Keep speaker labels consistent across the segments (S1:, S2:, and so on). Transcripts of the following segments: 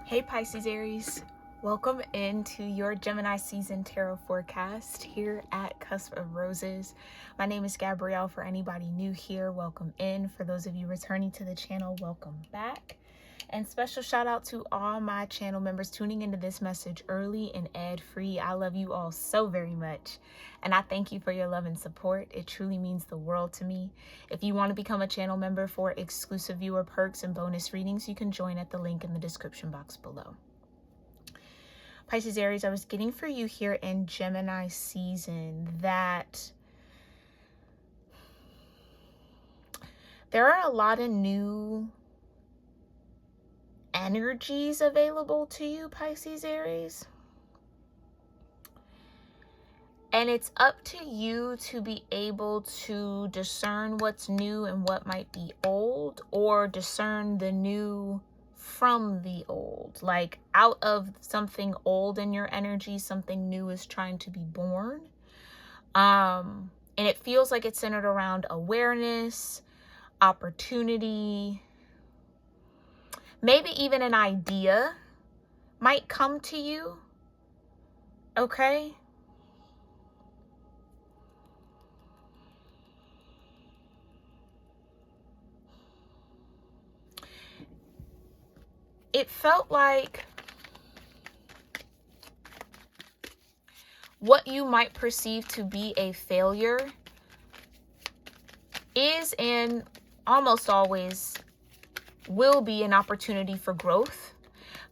S1: Hey Pisces Aries, welcome into your Gemini season tarot forecast here at Cusp of Roses. My name is Gabrielle. For anybody new here, welcome in. For those of you returning to the channel, welcome back. And special shout out to all my channel members tuning into this message early and ad-free. I love you all so very much. And I thank you for your love and support. It truly means the world to me. If you want to become a channel member for exclusive viewer perks and bonus readings, you can join at the link in the description box below. Pisces Aries, I was getting for you here in Gemini season that there are a lot of new energies available to you, Pisces Aries. And it's up to you to be able to discern what's new and what might be old, or discern the new from the old. Like out of something old in your energy, something new is trying to be born. And it feels like it's centered around awareness, opportunity, maybe even an idea might come to you. Okay? It felt like what you might perceive to be a failure is, and almost always will be, an opportunity for growth.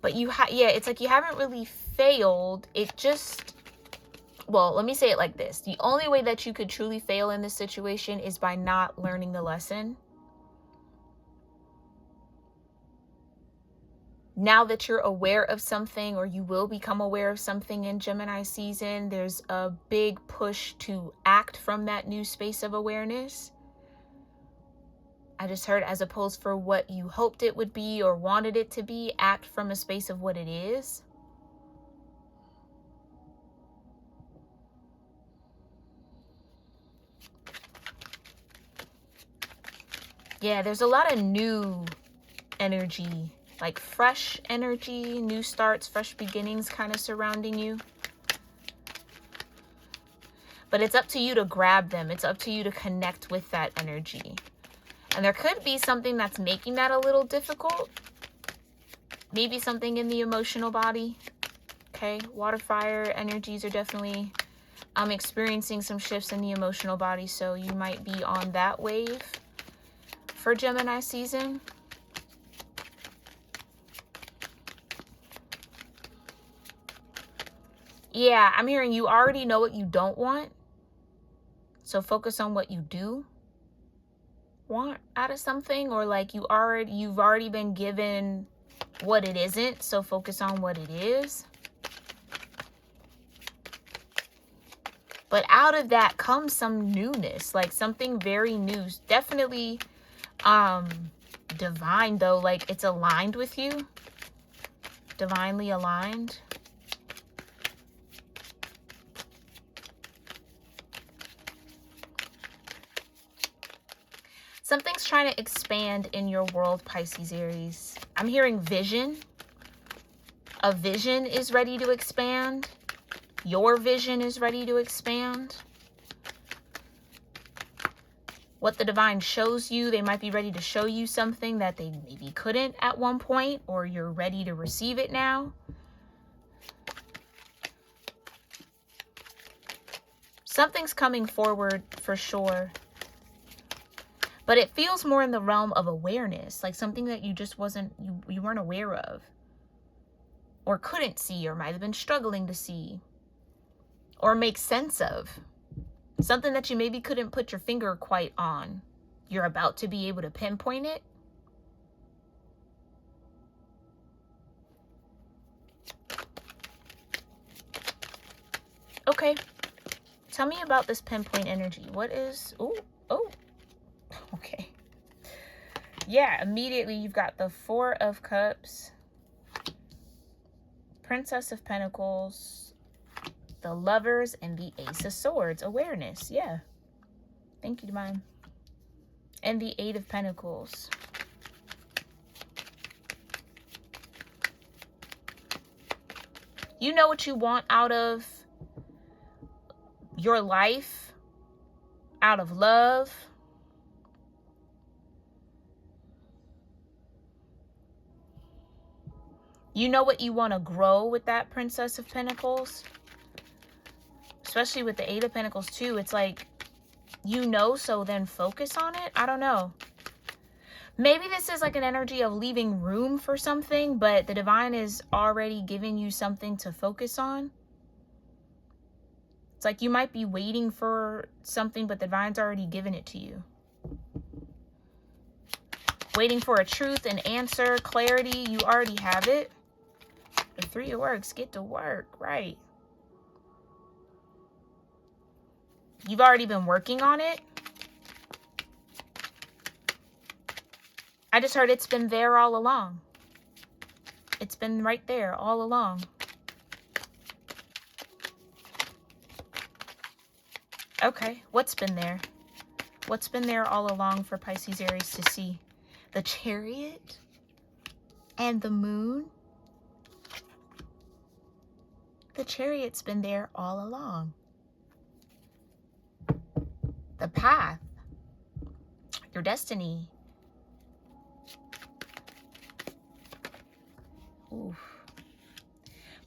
S1: But it's like you haven't really failed. It just, well, let me say it like this. The only way that you could truly fail in this situation is by not learning the lesson. Now that you're aware of something, or you will become aware of something in Gemini season, there's a big push to act from that new space of awareness. I just heard, as opposed for what you hoped it would be or wanted it to be, act from a space of what it is. Yeah, there's a lot of new energy, like fresh energy, new starts, fresh beginnings kind of surrounding you. But it's up to you to grab them. It's up to you to connect with that energy. And there could be something that's making that a little difficult. Maybe something in the emotional body. Okay, water, fire energies are definitely experiencing some shifts in the emotional body. So you might be on that wave for Gemini season. Yeah, I'm hearing you already know what you don't want. So focus on what you do want out of something, or like you've already been given what it isn't, so focus on what it is. But out of that comes some newness, like something very new. Definitely divine though, like it's aligned with you, divinely aligned. Something's trying to expand in your world, Pisces Aries. I'm hearing vision. A vision is ready to expand. Your vision is ready to expand. What the divine shows you, they might be ready to show you something that they maybe couldn't at one point, or you're ready to receive it now. Something's coming forward for sure. But it feels more in the realm of awareness, like something that you just you weren't aware of, or couldn't see, or might have been struggling to see, or make sense of. Something that you maybe couldn't put your finger quite on. You're about to be able to pinpoint it. Okay. Tell me about this pinpoint energy. What is... Oh. Okay. Yeah, immediately you've got the Four of Cups, Princess of Pentacles, the Lovers, and the Ace of Swords. Awareness, yeah. Thank you, Divine. And the Eight of Pentacles. You know what you want out of your life, out of love. You know what you want to grow with that Princess of Pentacles. Especially with the Eight of Pentacles too. It's like, you know, so then focus on it. I don't know. Maybe this is like an energy of leaving room for something, but the divine is already giving you something to focus on. It's like you might be waiting for something, but the divine's already given it to you. Waiting for a truth, an answer, clarity. You already have it. The Three of Works, get to work, right? You've already been working on it. I just heard it's been there all along. It's been right there all along. Okay, what's been there? What's been there all along for Pisces, Aries to see? The Chariot and the Moon. The Chariot's been there all along. The path, your destiny. Oof.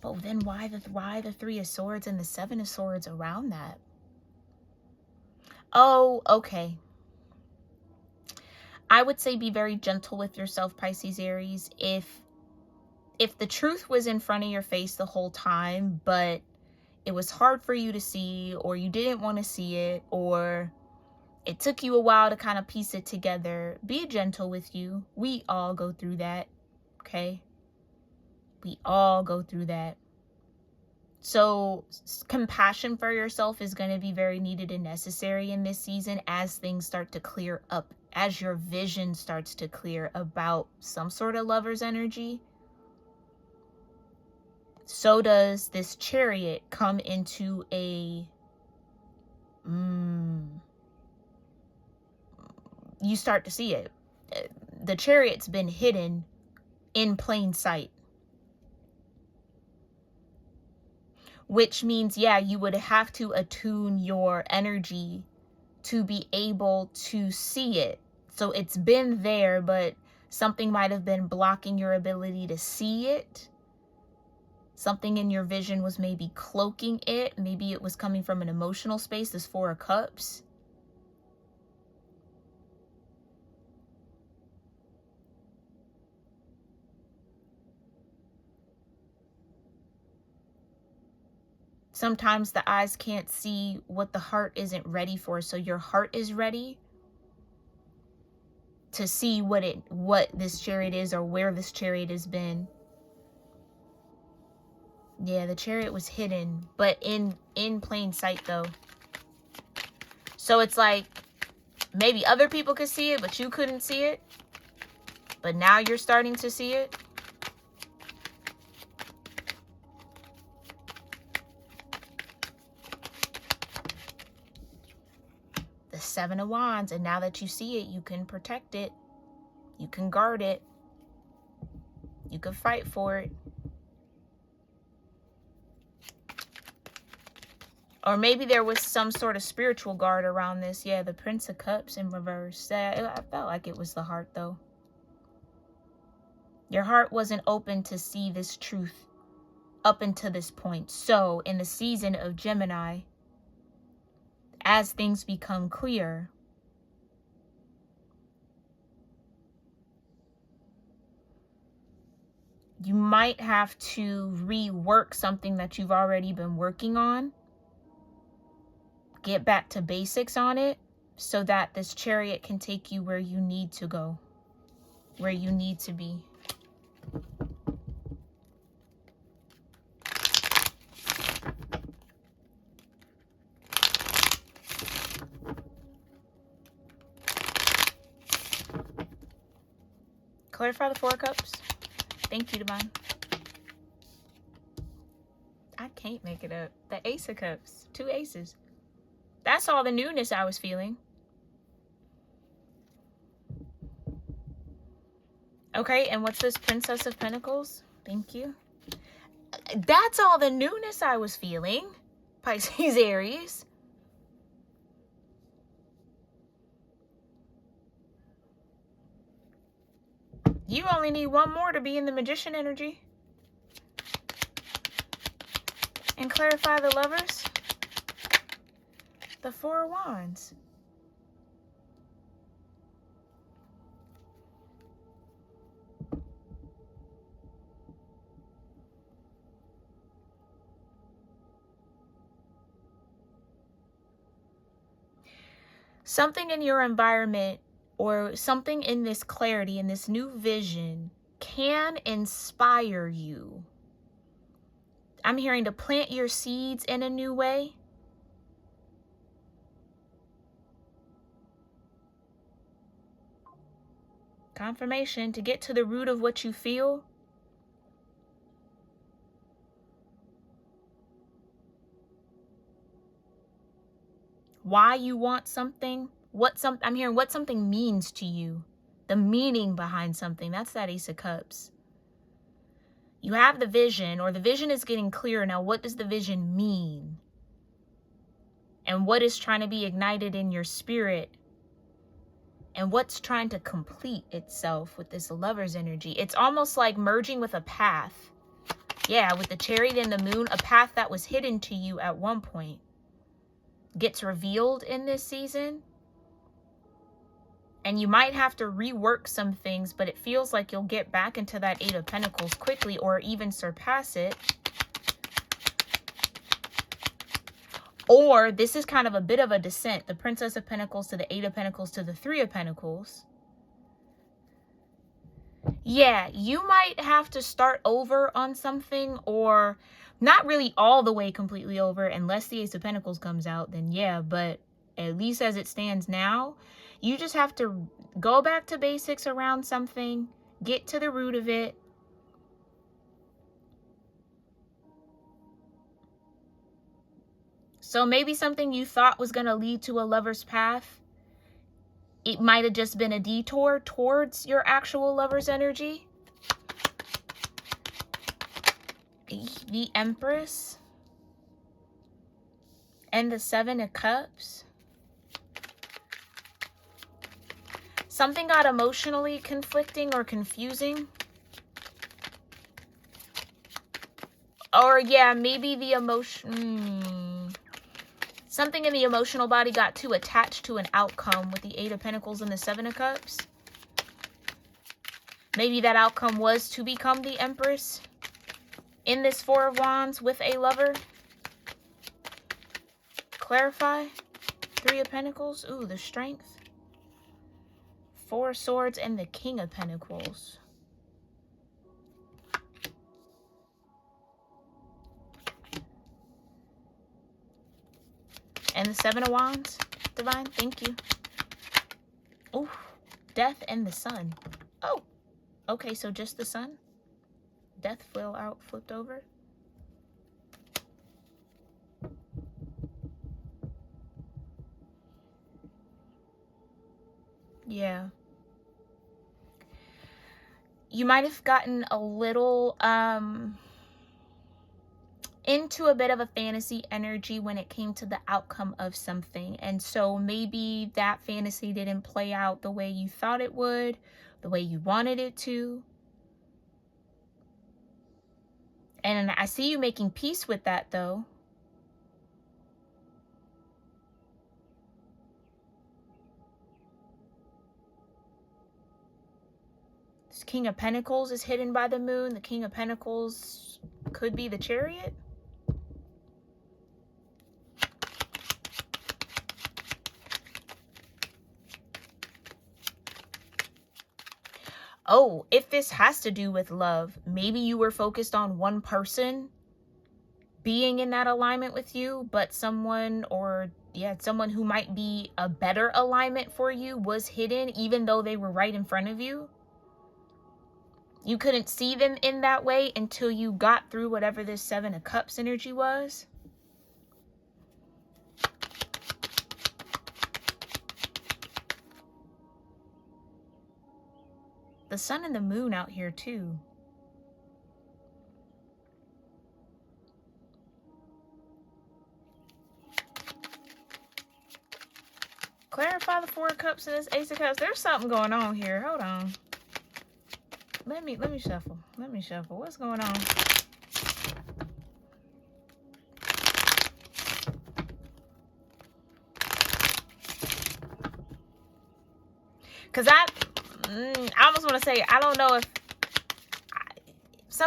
S1: But then why the Three of Swords and the Seven of Swords around that? Oh, okay. I would say be very gentle with yourself, Pisces, Aries. If the truth was in front of your face the whole time, but it was hard for you to see, or you didn't want to see it, or it took you a while to kind of piece it together, be gentle with you. We all go through that, okay? We all go through that. So compassion for yourself is going to be very needed and necessary in this season as things start to clear up, as your vision starts to clear about some sort of lover's energy. So does this Chariot come into a you start to see it. The Chariot's been hidden in plain sight. Which means, yeah, you would have to attune your energy to be able to see it. So it's been there, but something might have been blocking your ability to see it. Something in your vision was maybe cloaking it. Maybe it was coming from an emotional space, this Four of Cups. Sometimes the eyes can't see what the heart isn't ready for. So your heart is ready to see what this Chariot is, or where this Chariot has been. Yeah, the Chariot was hidden, but in plain sight though. So it's like maybe other people could see it, but you couldn't see it. But now you're starting to see it. The Seven of Wands, and now that you see it, you can protect it. You can guard it. You can fight for it. Or maybe there was some sort of spiritual guard around this. Yeah, the Prince of Cups in reverse. I felt like it was the heart, though. Your heart wasn't open to see this truth up until this point. So, in the season of Gemini, as things become clear, you might have to rework something that you've already been working on. Get back to basics on it so that this Chariot can take you where you need to go, where you need to be. Clarify the Four of Cups. Thank you, Divine. I can't make it up. The Ace of Cups. 2 aces. That's all the newness I was feeling. Okay, and what's this Princess of Pentacles? Thank you. That's all the newness I was feeling, Pisces, Aries. You only need one more to be in the Magician energy. And clarify the Lovers. The Four of Wands. Something in your environment or something in this clarity, in this new vision, can inspire you. I'm hearing to plant your seeds in a new way. Confirmation to get to the root of what you feel. Why you want something. I'm hearing what something means to you. The meaning behind something. That's that Ace of Cups. You have the vision, or the vision is getting clearer. Now, what does the vision mean? And what is trying to be ignited in your spirit? And what's trying to complete itself with this Lover's energy? It's almost like merging with a path. Yeah, with the Chariot and the Moon, a path that was hidden to you at one point gets revealed in this season. And you might have to rework some things, but it feels like you'll get back into that Eight of Pentacles quickly, or even surpass it. Or this is kind of a bit of a descent. The Princess of Pentacles to the Eight of Pentacles to the Three of Pentacles. Yeah, you might have to start over on something, or not really all the way completely over, unless the Ace of Pentacles comes out, then yeah, but at least as it stands now, you just have to go back to basics around something, get to the root of it. So maybe something you thought was going to lead to a lover's path, it might have just been a detour towards your actual lover's energy. The Empress and the Seven of Cups. Something got emotionally conflicting or confusing. Or yeah, maybe the emotion... Something in the emotional body got too attached to an outcome with the Eight of Pentacles and the Seven of Cups. Maybe that outcome was to become the Empress in this Four of Wands with a lover. Clarify. Three of Pentacles. Ooh, the Strength. Four of Swords and the King of Pentacles. And the Seven of Wands. Divine, thank you. Ooh, Death and the Sun. Oh, okay, so just the Sun. Death fell out, flipped over. Yeah. You might have gotten a little into a bit of a fantasy energy when it came to the outcome of something. And so maybe that fantasy didn't play out the way you thought it would, the way you wanted it to. And I see you making peace with that, though. This King of Pentacles is hidden by the Moon. The King of Pentacles could be the Chariot. Oh, if this has to do with love, maybe you were focused on one person being in that alignment with you, but someone, or yeah, someone who might be a better alignment for you was hidden, even though they were right in front of you. You couldn't see them in that way until you got through whatever this Seven of Cups energy was. The Sun and the Moon out here too. Clarify the Four of Cups and this Ace of Cups. There's something going on here. Hold on. Let me shuffle. Let me shuffle. What's going on? Because I almost want to say, I don't know if,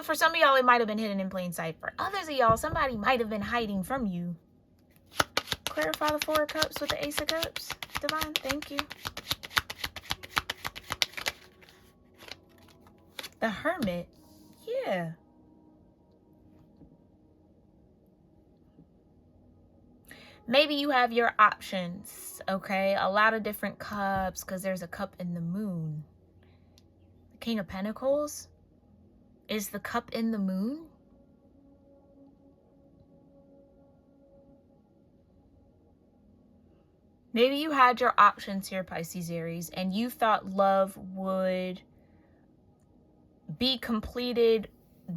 S1: for some of y'all, it might have been hidden in plain sight. For others of y'all, somebody might have been hiding from you. Clarify the Four of Cups with the Ace of Cups. Divine, thank you. The Hermit. Yeah. Maybe you have your options, okay? A lot of different cups, because there's a cup in the moon. The King of Pentacles. Is the cup in the moon? Maybe you had your options here, Pisces, Aries, and you thought love would be completed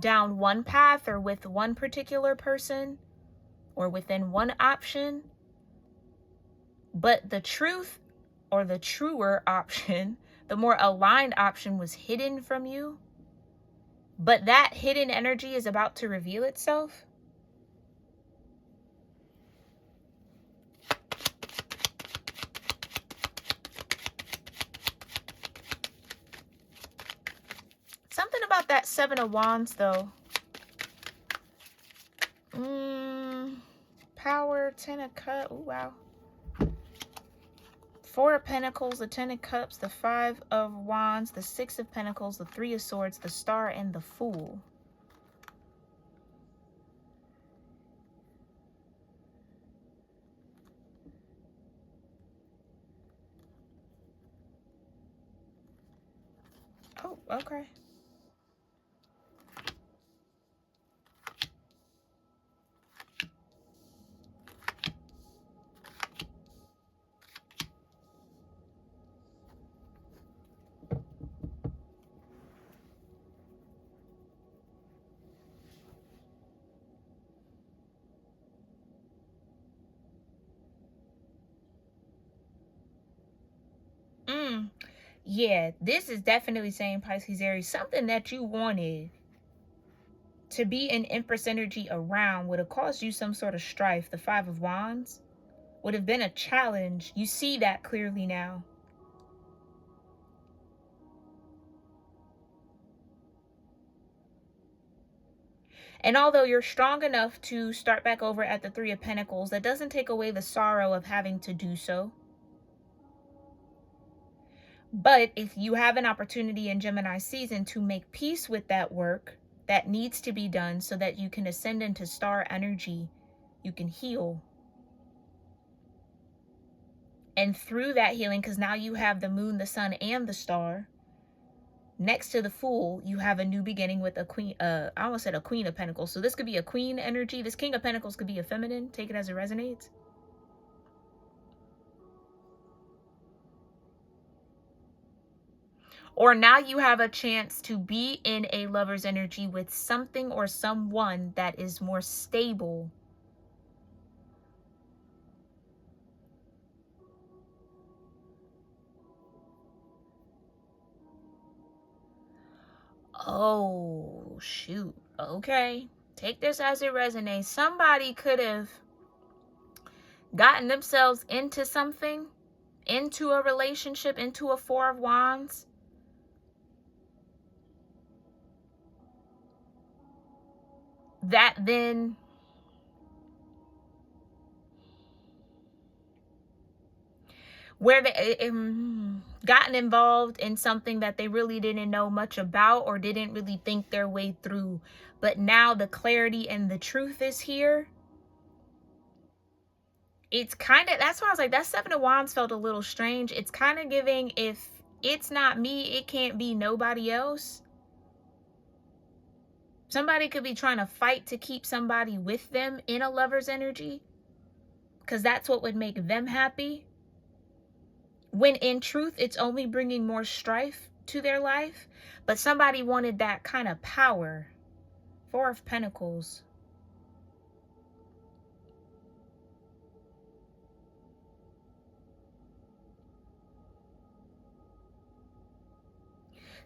S1: down one path or with one particular person or within one option. But the truth, or the truer option, the more aligned option, was hidden from you. But that hidden energy is about to reveal itself. Something about that Seven of Wands, though. Power, Ten of Cups. Oh, wow. Four of Pentacles, the Ten of Cups, the Five of Wands, the Six of Pentacles, the Three of Swords, the Star, and the Fool. Oh, okay. Yeah, this is definitely saying, Pisces, Aries, something that you wanted to be an Empress energy around would have caused you some sort of strife. The Five of Wands would have been a challenge. You see that clearly now. And although you're strong enough to start back over at the Three of Pentacles, that doesn't take away the sorrow of having to do so. But if you have an opportunity in Gemini season to make peace with that work that needs to be done so that you can ascend into star energy, you can heal. And through that healing, because now you have the moon, the sun, and the star, next to the Fool, you have a new beginning with a queen. I almost said a Queen of Pentacles. So this could be a queen energy. This King of Pentacles could be a feminine. Take it as it resonates. Or now you have a chance to be in a lover's energy with something or someone that is more stable. Oh, shoot. Okay. Take this as it resonates. Somebody could have gotten themselves into something, into a relationship, into a Four of Wands, that then where they gotten involved in something that they really didn't know much about or didn't really think their way through. But now the clarity and the truth is here. It's kind of, that's why I was like, that Seven of Wands felt a little strange. It's kind of giving, if it's not me, it can't be nobody else. Somebody could be trying to fight to keep somebody with them in a lover's energy, because that's what would make them happy. When in truth, it's only bringing more strife to their life. But somebody wanted that kind of power. Four of Pentacles.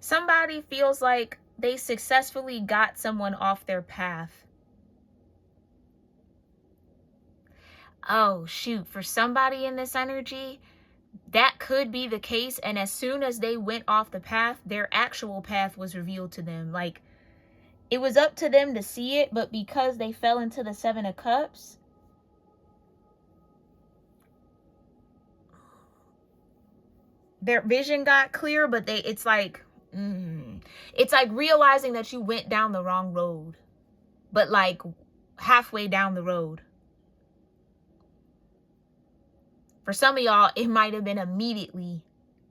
S1: Somebody feels like they successfully got someone off their path. Oh, shoot. For somebody in this energy, that could be the case. And as soon as they went off the path, their actual path was revealed to them. Like, it was up to them to see it, but because they fell into the Seven of Cups, their vision got clear, but it's like realizing that you went down the wrong road, but like halfway down the road. For some of y'all, it might have been immediately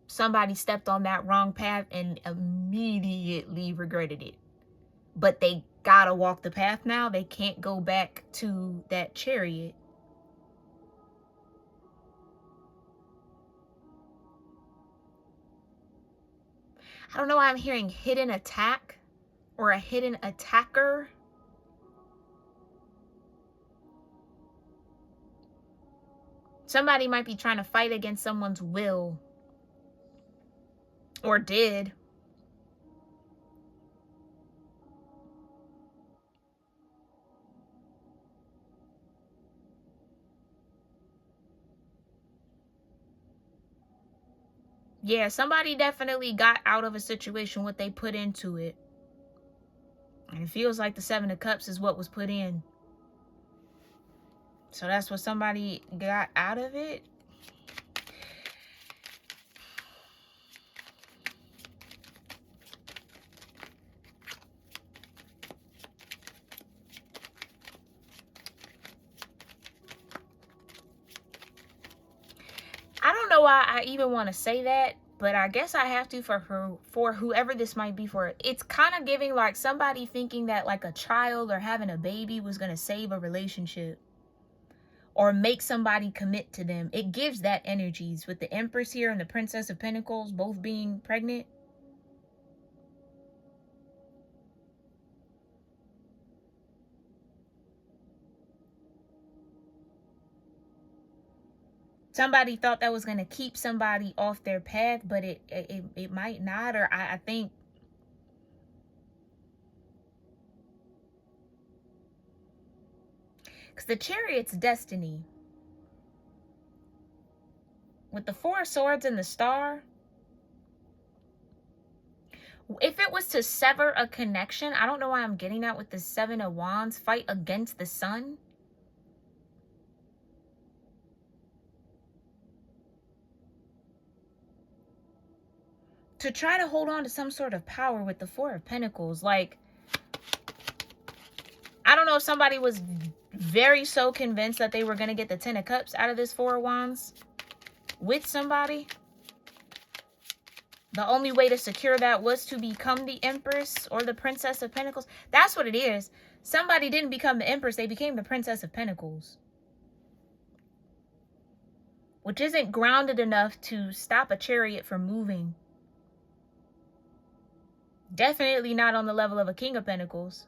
S1: somebody stepped on that wrong path and immediately regretted it. But they gotta walk the path now. They can't go back to that chariot. I don't know why I'm hearing hidden attack or a hidden attacker. Somebody might be trying to fight against someone's will. Or did. Yeah, somebody definitely got out of a situation what they put into it. And it feels like the Seven of Cups is what was put in. So that's what somebody got out of it. I don't know why I even want to say that, but I guess I have to for whoever this might be for. It's kind of giving like somebody thinking that like a child or having a baby was going to save a relationship or make somebody commit to them. It gives that energies with the Empress here and the Princess of Pentacles both being pregnant. Somebody thought that was going to keep somebody off their path, but it might not. Or I think because the Chariot's destiny with the Four of Swords and the Star, if it was to sever a connection, I don't know why I'm getting that with the Seven of Wands, fight against the sun. To try to hold on to some sort of power with the Four of Pentacles. Like, I don't know if somebody was very so convinced that they were going to get the Ten of Cups out of this Four of Wands with somebody. The only way to secure that was to become the Empress or the Princess of Pentacles. That's what it is. Somebody didn't become the Empress. They became the Princess of Pentacles. Which isn't grounded enough to stop a chariot from moving. Definitely not on the level of a King of Pentacles.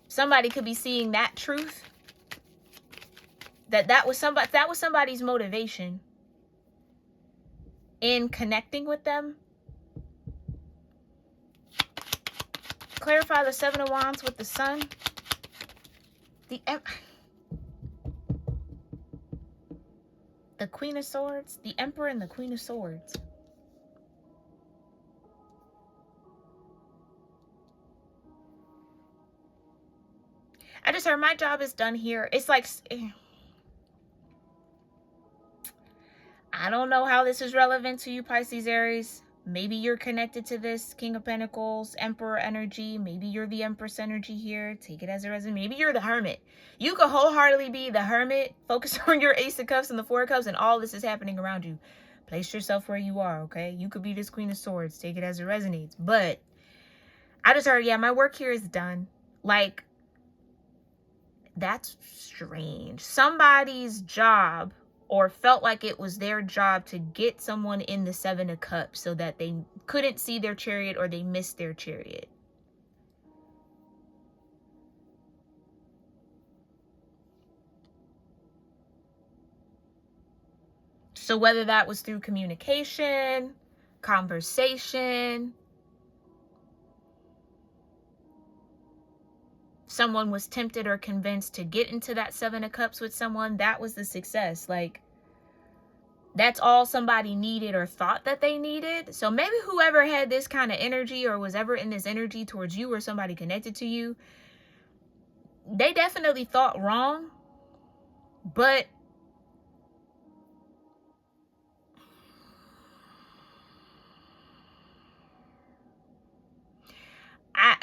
S1: Somebody could be seeing that truth. That was somebody's motivation in connecting with them. Clarify the Seven of Wands with the Sun. The Queen of Swords, the Emperor and the Queen of Swords. I just heard my job is done here. It's like, I don't know how this is relevant to you, Pisces, Aries. Maybe you're connected to this King of Pentacles, Emperor energy. Maybe you're the Empress energy here. Take it as a resume. Maybe you're the Hermit. You could wholeheartedly be the Hermit, focus on your Ace of Cups and the Four of Cups, and all this is happening around you. Place yourself where you are, okay? You could be this Queen of Swords. Take it as it resonates. But I just heard, yeah, my work here is done. Like, that's strange. Somebody's job, or felt like it was their job, to get someone in the Seven of Cups so that they couldn't see their chariot or they missed their chariot. So whether that was through communication, conversation, someone was tempted or convinced to get into that Seven of Cups with someone, that was the success. Like, that's all somebody needed or thought that they needed. So maybe whoever had this kind of energy or was ever in this energy towards you or somebody connected to you, they definitely thought wrong. But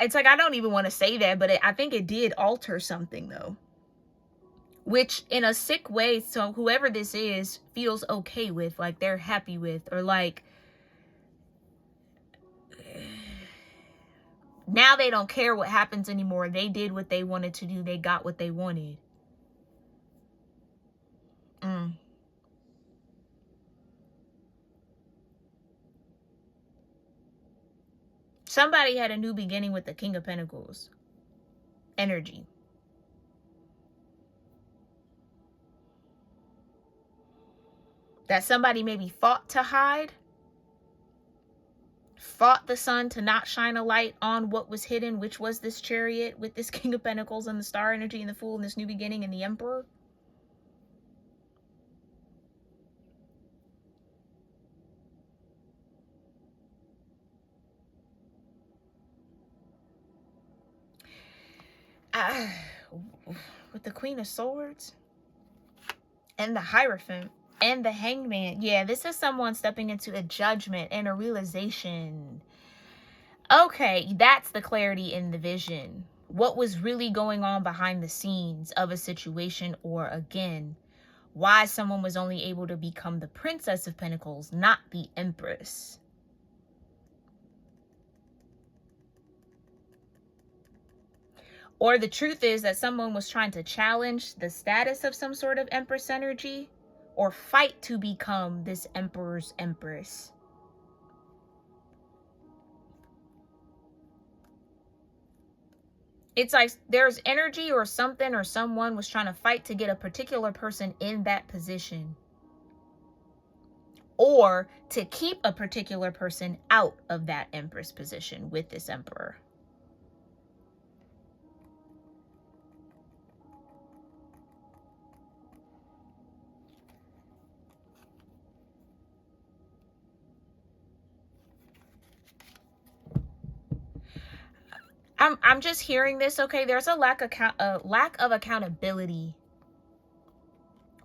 S1: it's like, I don't even want to say that, but I think it did alter something though. Which in a sick way, so whoever this is feels okay with, like they're happy with, or like now they don't care what happens anymore. They did what they wanted to do. They got what they wanted. Somebody had a new beginning with the King of Pentacles energy. That somebody maybe fought to hide, fought the sun to not shine a light on what was hidden, which was this Chariot with this King of Pentacles and the Star energy and the Fool and this new beginning and the Emperor. With the Queen of Swords and the Hierophant and the Hangman. Yeah, this is someone stepping into a judgment and a realization. Okay, that's the clarity in the vision. What was really going on behind the scenes of a situation, or again, why someone was only able to become the Princess of Pentacles, not the Empress. Or the truth is that someone was trying to challenge the status of some sort of Empress energy, or fight to become this Emperor's Empress. It's like there's energy or something or someone was trying to fight to get a particular person in that position, or to keep a particular person out of that Empress position with this Emperor. I'm just hearing this, okay? There's a lack of accountability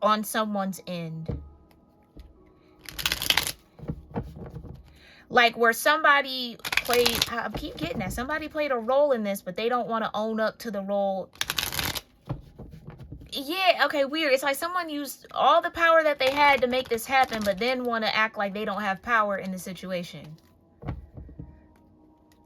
S1: on someone's end. Like where somebody played, I keep getting that, somebody played a role in this, but they don't want to own up to the role. Yeah, okay, weird. It's like someone used all the power that they had to make this happen, but then want to act like they don't have power in the situation.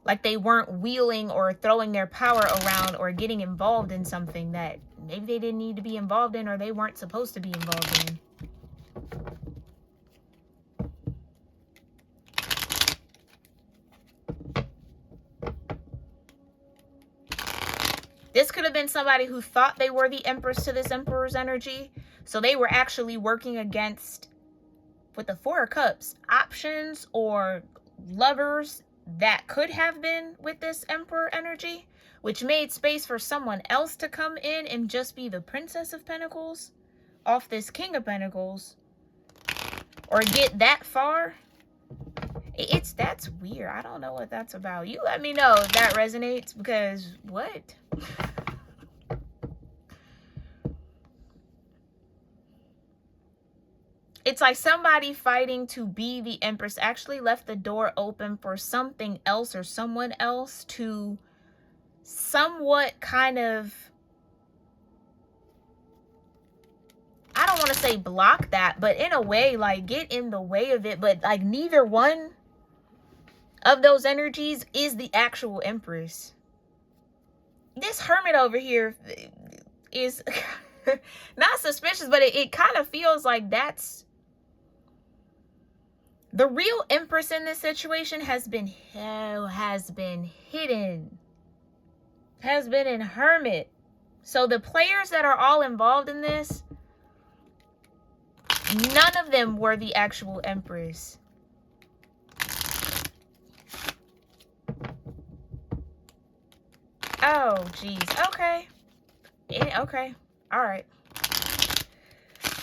S1: Like they weren't wielding or throwing their power around or getting involved in something that maybe they didn't need to be involved in, or they weren't supposed to be involved in. This could have been somebody who thought they were the Empress to this Emperor's energy. So they were actually working against, with the Four of Cups, options or lovers that could have been with this Emperor energy, which made space for someone else to come in and just be the Princess of Pentacles off this King of Pentacles, or get that far. That's weird. I don't know what that's about. You let me know if that resonates, because what? It's like somebody fighting to be the Empress actually left the door open for something else or someone else to somewhat kind of, I don't want to say block that, but in a way, like get in the way of it. But like neither one of those energies is the actual Empress. This Hermit over here is not suspicious, but it kind of feels like that's the real Empress in this situation. Has been hidden, has been in Hermit. So the players that are all involved in this, None of them were the actual Empress. Oh, geez. Okay. Yeah, okay. All right.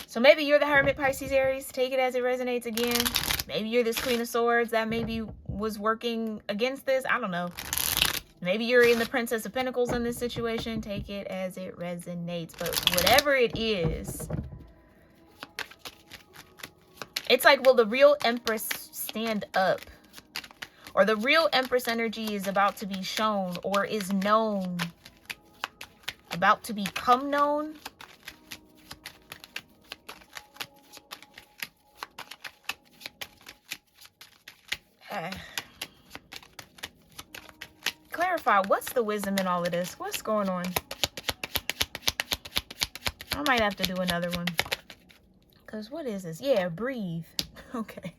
S1: So maybe you're the Hermit, Pisces, Aries. Take it as it resonates again. Maybe you're this Queen of Swords that maybe was working against this. I don't know. Maybe you're in the Princess of Pentacles in this situation. Take it as it resonates. But whatever it is, it's like, will the real Empress stand up? Or the real Empress energy is about to be shown or is known. About to become known. Clarify, what's the wisdom in all of this? What's going on? I might have to do another one. Because what is this? Yeah, breathe. Okay.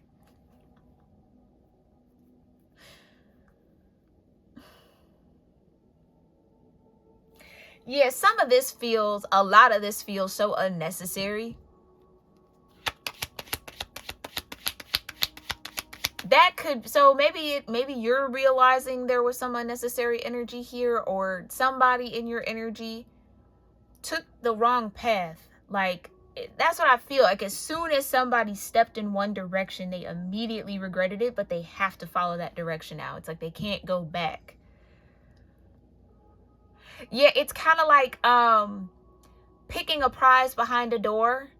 S1: Yeah, some of this feels, a lot of this feels so unnecessary. That could, so maybe you're realizing there was some unnecessary energy here, or somebody in your energy took the wrong path. Like, that's what I feel like. As soon as somebody stepped in one direction, they immediately regretted it, but they have to follow that direction now. It's like they can't go back. Yeah, it's kind of like picking a prize behind a door,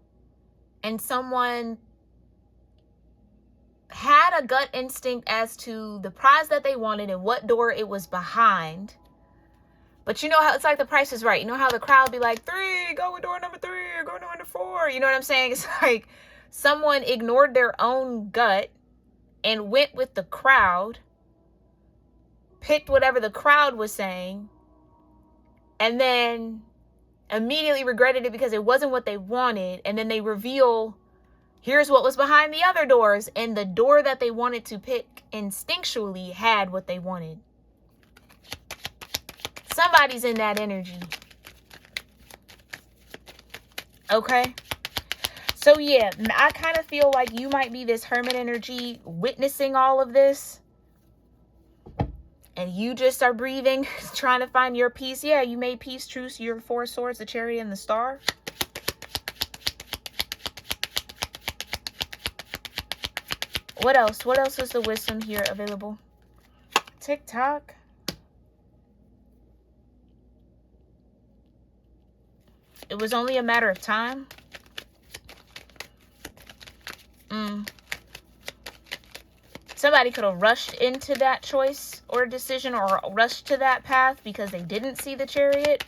S1: and someone had a gut instinct as to the prize that they wanted and what door it was behind. But you know how it's like the Price is Right. You know how the crowd be like, 3, go with door number 3, or go door number 4. You know what I'm saying? It's like someone ignored their own gut and went with the crowd, picked whatever the crowd was saying, and then immediately regretted it because it wasn't what they wanted. And then they reveal, here's what was behind the other doors, and the door that they wanted to pick instinctually had what they wanted. Somebody's in that energy. Okay? So yeah, I kind of feel like you might be this Hermit energy witnessing all of this. And you just are breathing, trying to find your peace. Yeah, you made peace, truce, your 4 swords, the Chariot, and the Star. What else? What else is the wisdom here available? TikTok. It was only a matter of time. Somebody could have rushed into that choice or decision, or rushed to that path because they didn't see the Chariot.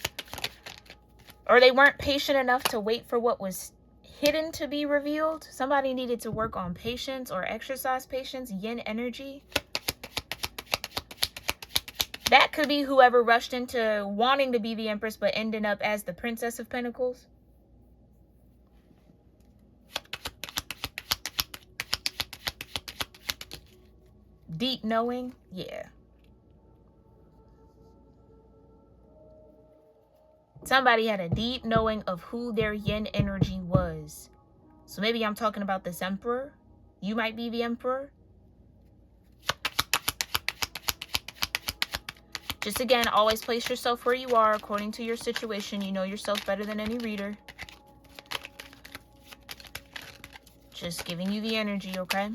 S1: Or they weren't patient enough to wait for what was hidden to be revealed. Somebody needed to work on patience or exercise patience, yin energy. That could be whoever rushed into wanting to be the Empress but ended up as the Princess of Pentacles. Deep knowing, yeah. Somebody had a deep knowing of who their yin energy was. So maybe I'm talking about this Emperor. You might be the Emperor. Just again, always place yourself where you are according to your situation. You know yourself better than any reader. Just giving you the energy, okay?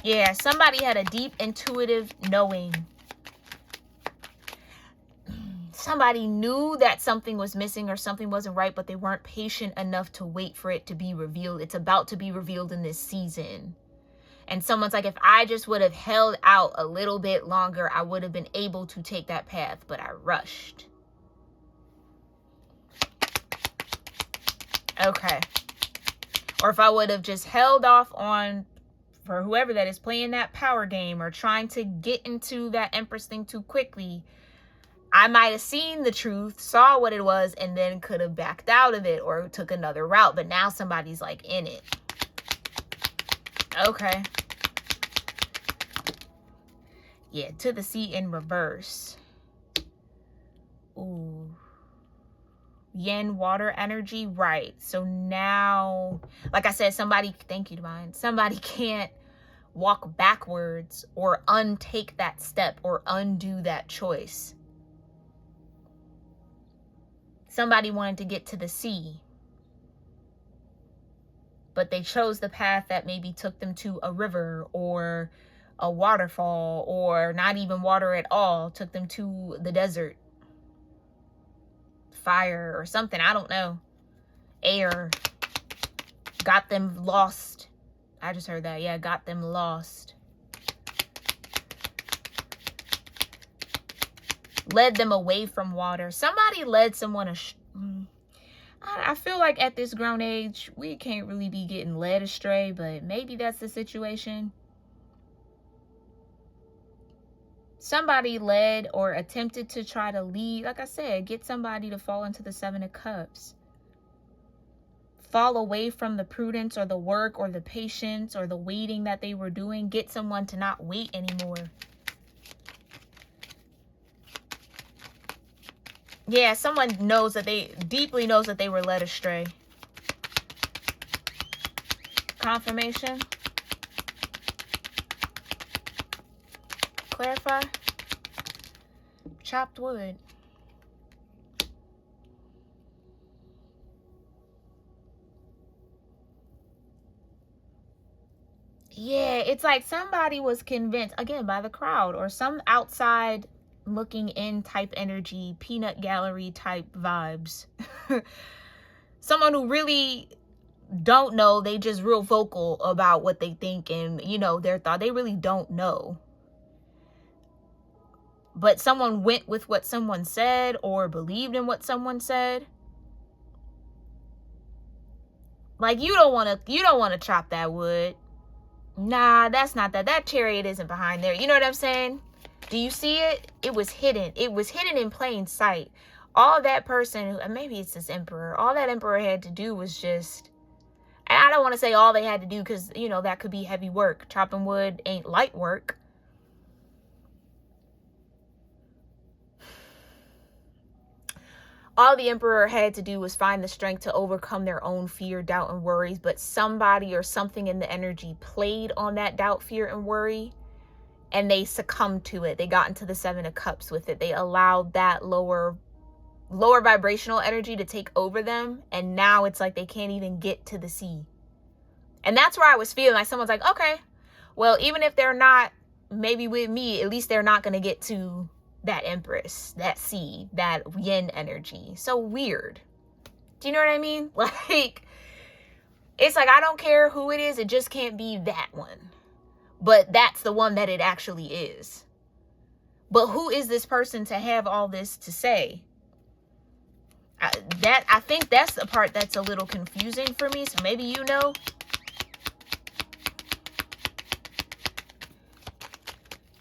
S1: Yeah, somebody had a deep intuitive knowing. Somebody knew that something was missing or something wasn't right, but they weren't patient enough to wait for it to be revealed. It's about to be revealed in this season. And someone's like, if I just would have held out a little bit longer, I would have been able to take that path, but I rushed. Okay. Or if I would have just held off on, for whoever that is playing that power game or trying to get into that Empress thing too quickly, I might have seen the truth, saw what it was, and then could have backed out of it or took another route. But now somebody's like in it. Okay. Yeah, to the sea in reverse. Ooh. yin water energy, right? So now, like I said, somebody, thank you, divine, somebody can't walk backwards or untake that step or undo that choice. Somebody wanted to get to the sea, but they chose the path that maybe took them to a river or a waterfall, or not even water at all, took them to the desert, fire or something, I don't know, air, got them lost. I just heard that. Yeah, got them lost. Led them away from water. Somebody led someone I feel like at this grown age, we can't really be getting led astray, but maybe that's the situation. Somebody led or attempted to try to lead, like I said, get somebody to fall into the Seven of Cups. Fall away from the prudence or the work or the patience or the waiting that they were doing. Get someone to not wait anymore. Yeah, someone knows that deeply knows that they were led astray. Confirmation. Clarify. Chopped wood. Yeah, it's like somebody was convinced, again, by the crowd or some outside looking in type energy, peanut gallery type vibes. Someone who really don't know, they just real vocal about what they think and, you know, their thought. They really don't know. But someone went with what someone said or believed in what someone said. Like, you don't want to chop that wood. Nah, that's not that. That chariot isn't behind there. You know what I'm saying? Do you see it? It was hidden. It was hidden in plain sight. All that person, maybe it's this emperor, all that emperor had to do was just, and I don't want to say all they had to do because, you know, that could be heavy work. Chopping wood ain't light work. All the emperor had to do was find the strength to overcome their own fear, doubt, and worries. But somebody or something in the energy played on that doubt, fear, and worry. And they succumbed to it. They got into the Seven of Cups with it. They allowed that lower vibrational energy to take over them. And now it's like they can't even get to the sea. And that's where I was feeling like someone's like, okay, well, even if they're not maybe with me, at least they're not going to get to that empress, that sea, that yin energy. So weird. Do you know what I mean? Like, it's like, I don't care who it is. It just can't be that one. But that's the one that it actually is. But who is this person to have all this to say? I think that's the part that's a little confusing for me. So maybe you know.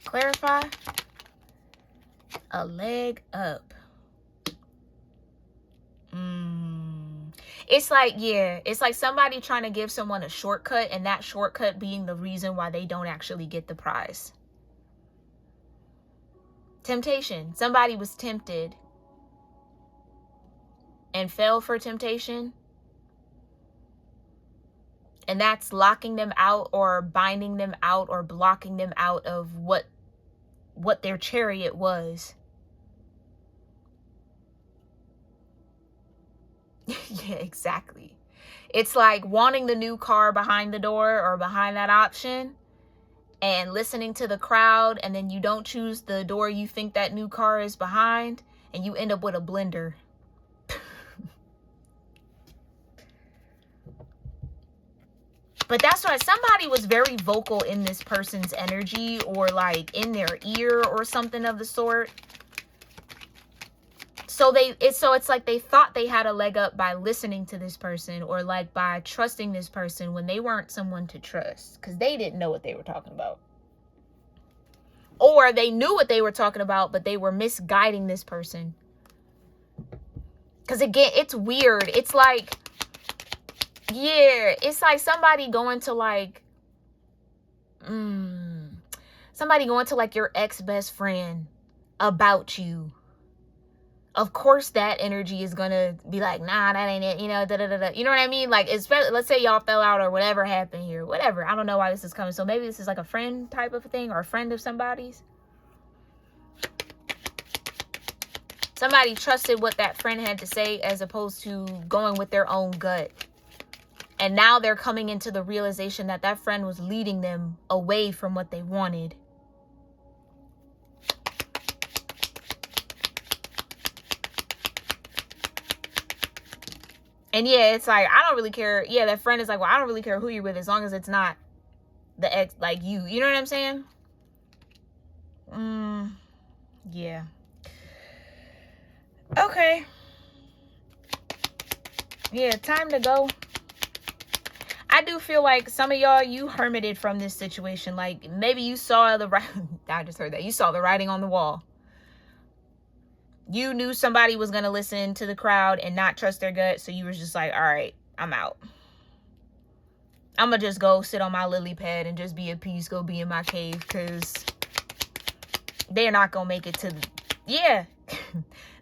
S1: Clarify. A leg up. It's like, yeah, it's like somebody trying to give someone a shortcut, and that shortcut being the reason why they don't actually get the prize. Temptation. Somebody was tempted and fell for temptation. And that's locking them out or binding them out or blocking them out of what their chariot was. Yeah, exactly. It's like wanting the new car behind the door or behind that option and listening to the crowd, and then you don't choose the door you think that new car is behind, and you end up with a blender. But that's why somebody was very vocal in this person's energy, or like in their ear or something of the sort. So it's like they thought they had a leg up by listening to this person, or like by trusting this person when they weren't someone to trust, because they didn't know what they were talking about. Or they knew what they were talking about, but they were misguiding this person. Because again, it's weird. It's like, yeah, it's like somebody going to like, somebody going to like your ex-best friend about you. of course that energy is gonna be like, nah, that ain't it, you know, da da da da. You know what I mean? Like, especially, let's say y'all fell out or whatever happened here, whatever. I don't know why this is coming. So maybe this is like a friend type of thing, or a friend of somebody's. Somebody trusted what that friend had to say as opposed to going with their own gut. And now they're coming into the realization that that friend was leading them away from what they wanted. And yeah, it's like, I don't really care. Yeah, that friend is like, well, I don't really care who you're with as long as it's not the ex, like you. You know what I'm saying? Yeah. Okay. Yeah, time to go. I do feel like some of y'all, you hermited from this situation. Like, maybe you saw the I just heard that. You saw the writing on the wall. You knew somebody was going to listen to the crowd and not trust their gut. So you were just like, all right, I'm out. I'm going to just go sit on my lily pad and just be at peace. Go be in my cave, because they're not going to make it to the... Yeah.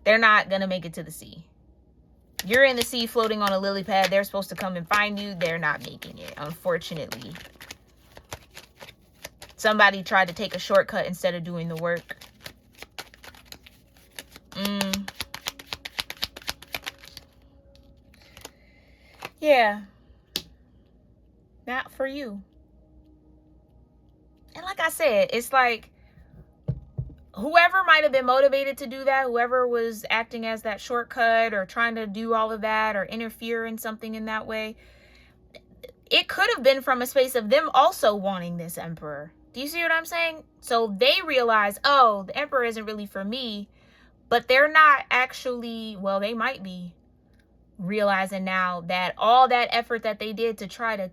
S1: They're not going to make it to the sea. You're in the sea floating on a lily pad. They're supposed to come and find you. They're not making it, unfortunately. Somebody tried to take a shortcut instead of doing the work. Yeah. Not for you. And like I said, it's like, whoever might have been motivated to do that, whoever was acting as that shortcut or trying to do all of that or interfere in something in that way, it could have been from a space of them also wanting this emperor. Do you see what I'm saying? So they realize, oh, the emperor isn't really for me, but they're not actually, well, they might be realizing now that all that effort that they did to try to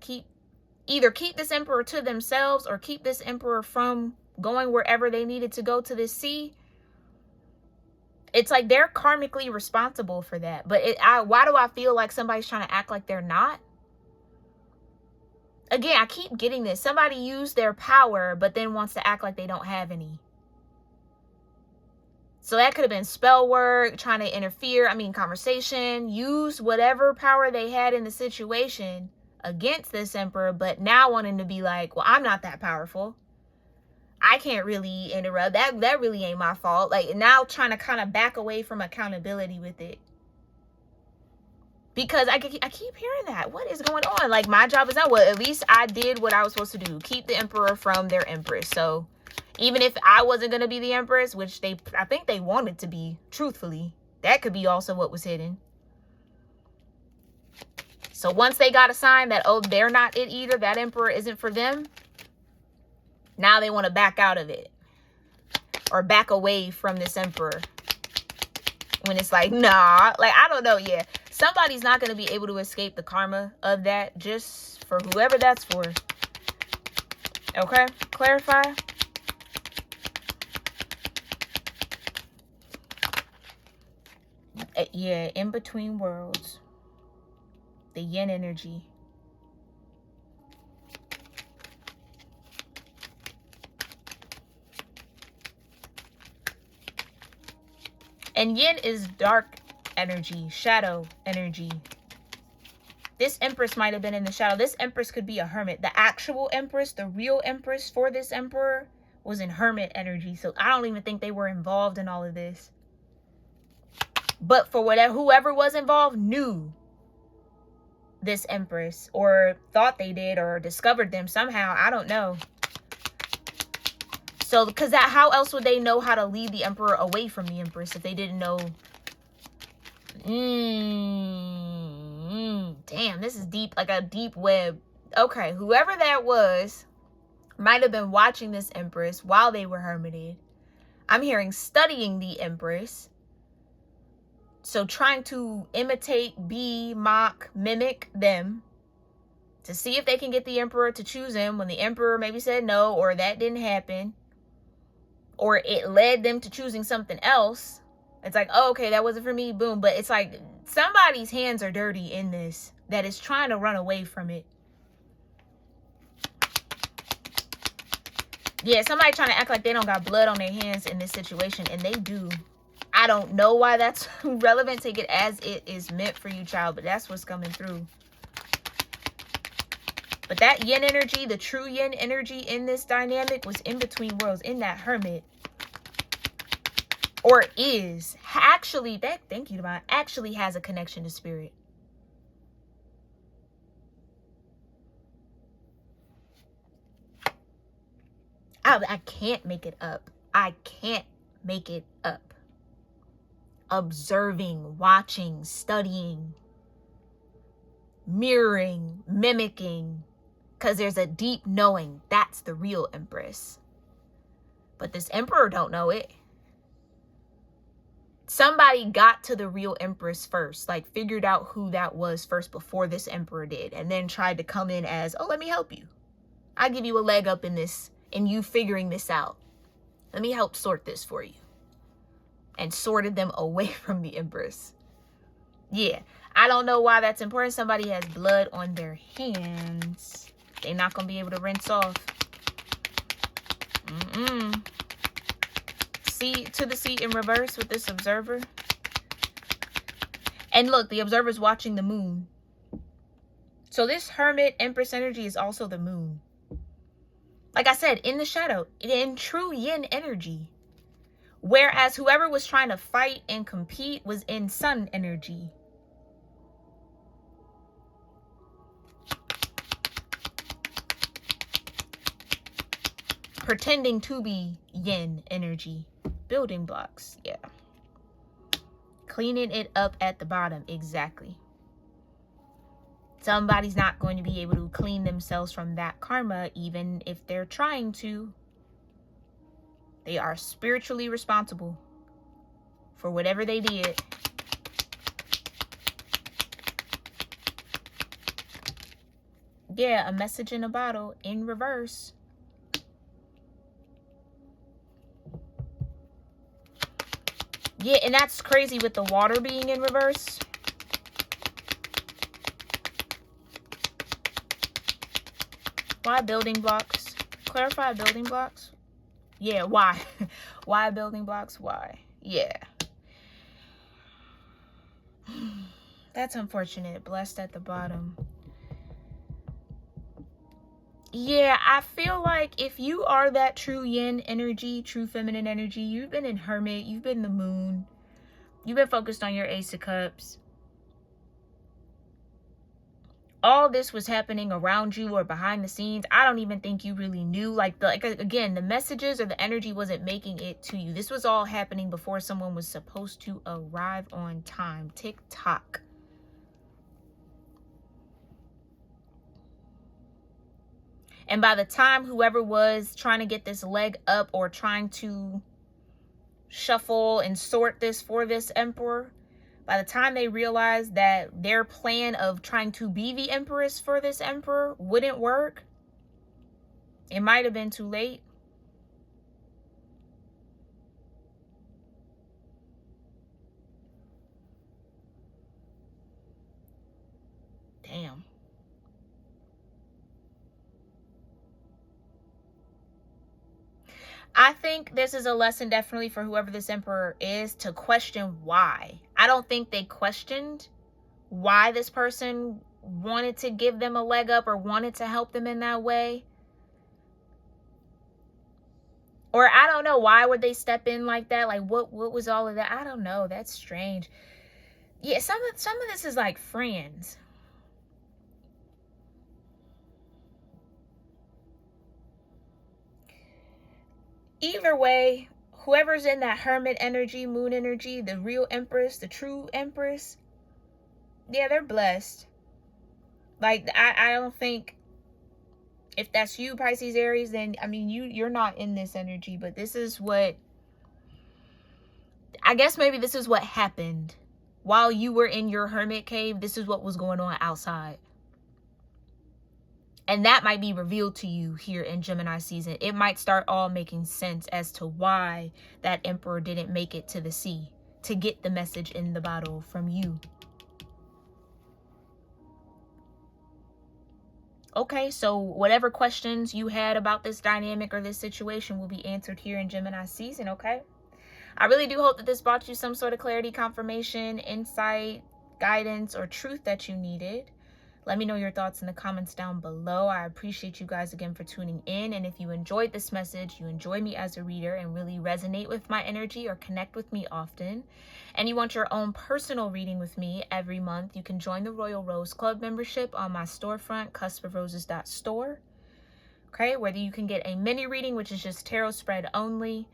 S1: either keep this emperor to themselves or keep this emperor from going wherever they needed to go to this sea, it's like they're karmically responsible for that. But why do I feel like somebody's trying to act like they're not? Again, I keep getting this. Somebody used their power, but then wants to act like they don't have any. So that could have been spell work, trying to interfere. I mean, conversation, use whatever power they had in the situation against this emperor, but now wanting to be like, well, I'm not that powerful. I can't really interrupt. That really ain't my fault. Like, now trying to kind of back away from accountability with it. Because I keep hearing that. What is going on? Like, my job is not, well, at least I did what I was supposed to do. Keep the emperor from their empress. So even if I wasn't going to be the empress, which I think they wanted to be, truthfully, that could be also what was hidden. So once they got a sign that, oh, they're not it either, that emperor isn't for them, now they want to back out of it. Or back away from this emperor. When it's like, nah, like, I don't know. Yeah. Somebody's not going to be able to escape the karma of that, just for whoever that's for. Okay. Clarify. Yeah. In between worlds. The yin energy. And yin is dark energy, shadow energy. This empress might have been in the shadow. This empress could be a hermit. The actual empress, the real empress for this emperor, was in hermit energy. So I don't even think they were involved in all of this. But for whoever was involved knew this empress, or thought they did, or discovered them somehow. I don't know. So, because how else would they know how to lead the emperor away from the empress if they didn't know? Damn, this is deep, like a deep web. Okay, whoever that was might have been watching this empress while they were hermited. I'm hearing studying the empress. So trying to imitate, be, mock, mimic them to see if they can get the emperor to choose him when the emperor maybe said no, or that didn't happen, or it led them to choosing something else. It's like, oh, okay, that wasn't for me, boom. But it's like somebody's hands are dirty in this that is trying to run away from it. Yeah, somebody trying to act like they don't got blood on their hands in this situation, and they do. I don't know why that's relevant. Take it as it is meant for you, child, but that's what's coming through. But that yin energy, the true yin energy in this dynamic was in between worlds, in that hermit. Or is. Actually, thank you, Divine. Actually has a connection to spirit. I can't make it up. I can't make it up. Observing, watching, studying, mirroring, mimicking. Because there's a deep knowing. That's the real Empress. But this Emperor don't know it. Somebody got to the real Empress first. Like figured out who that was first before this Emperor did. And then tried to come in as, oh, let me help you. I'll give you a leg up in this. In you figuring this out. Let me help sort this for you. And sorted them away from the Empress. Yeah. I don't know why that's important. Somebody has blood on their hands. They're not going to be able to rinse off. See to the seat in reverse with this observer. And look, the observer's watching the moon. So this Hermit Empress energy is also the moon. Like I said, in the shadow, in true yin energy. Whereas whoever was trying to fight and compete was in sun energy. Pretending to be yin energy. Building blocks, yeah. Cleaning it up at the bottom, exactly. Somebody's not going to be able to clean themselves from that karma, even if they're trying to. They are spiritually responsible for whatever they did. Yeah, a message in a bottle in reverse. Yeah, and that's crazy with the water being in reverse. Why building blocks? Clarify building blocks. Yeah, why? Why building blocks? Why? Yeah. That's unfortunate. Blessed at the bottom. Yeah, I feel like if you are that true yin energy, true feminine energy, you've been in Hermit, you've been the moon, you've been focused on your Ace of Cups. All this was happening around you or behind the scenes. I don't even think you really knew. Like again, the messages or the energy wasn't making it to you. This was all happening before someone was supposed to arrive on time. Tick tock. And by the time whoever was trying to get this leg up or trying to shuffle and sort this for this emperor, by the time they realized that their plan of trying to be the empress for this emperor wouldn't work, it might have been too late. Damn. I think this is a lesson definitely for whoever this emperor is to question why. I don't think they questioned why this person wanted to give them a leg up or wanted to help them in that way. Or I don't know, why would they step in like that? Like what was all of that? I don't know. That's strange. Yeah, some of this is like friends. Either way, whoever's in that hermit energy, moon energy, the real empress, the true empress, yeah, they're blessed. Like, I don't think, if that's you, Pisces, Aries, then, I mean, you're not in this energy, but this is what, I guess maybe this is what happened. While you were in your hermit cave, this is what was going on outside. And that might be revealed to you here in Gemini season. It might start all making sense as to why that emperor didn't make it to the sea to get the message in the bottle from you. Okay, so whatever questions you had about this dynamic or this situation will be answered here in Gemini season, okay? I really do hope that this brought you some sort of clarity, confirmation, insight, guidance, or truth that you needed. Let me know your thoughts in the comments down below. I appreciate you guys again for tuning in. And if you enjoyed this message, you enjoy me as a reader and really resonate with my energy or connect with me often, and you want your own personal reading with me every month, you can join the Royal Rose Club membership on my storefront, cuspofroses.store. Okay, whether you can get a mini reading, which is just tarot spread only,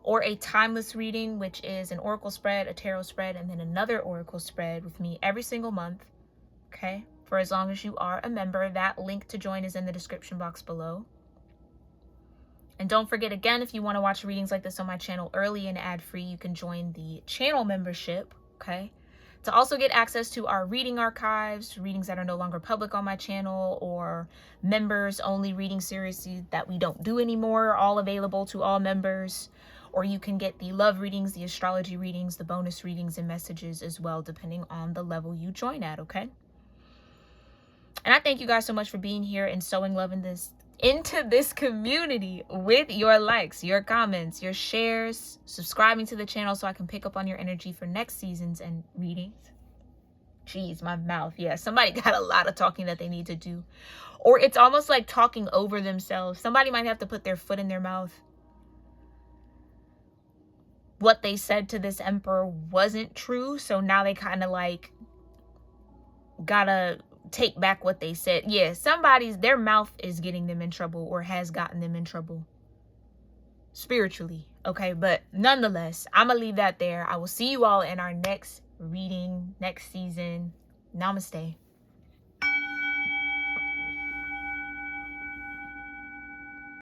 S1: or a timeless reading, which is an oracle spread, a tarot spread, and then another oracle spread with me every single month. Okay, for as long as you are a member. That link to join is in the description box below. And don't forget, again, if you want to watch readings like this on my channel early and ad-free, you can join the channel membership, okay? To also get access to our reading archives, readings that are no longer public on my channel, or members only reading series that we don't do anymore, all available to all members. Or you can get the love readings, the astrology readings, the bonus readings and messages as well, depending on the level you join at, okay? And I thank you guys so much for being here and sowing love into this community with your likes, your comments, your shares, subscribing to the channel so I can pick up on your energy for next seasons and readings. Jeez, my mouth. Yeah, somebody got a lot of talking that they need to do. Or it's almost like talking over themselves. Somebody might have to put their foot in their mouth. What they said to this emperor wasn't true, so now they kind of like gotta take back what they said. Yeah, their mouth is getting them in trouble or has gotten them in trouble spiritually, okay? But nonetheless, I'm gonna leave that there. I will see you all in our next reading next season. Namaste.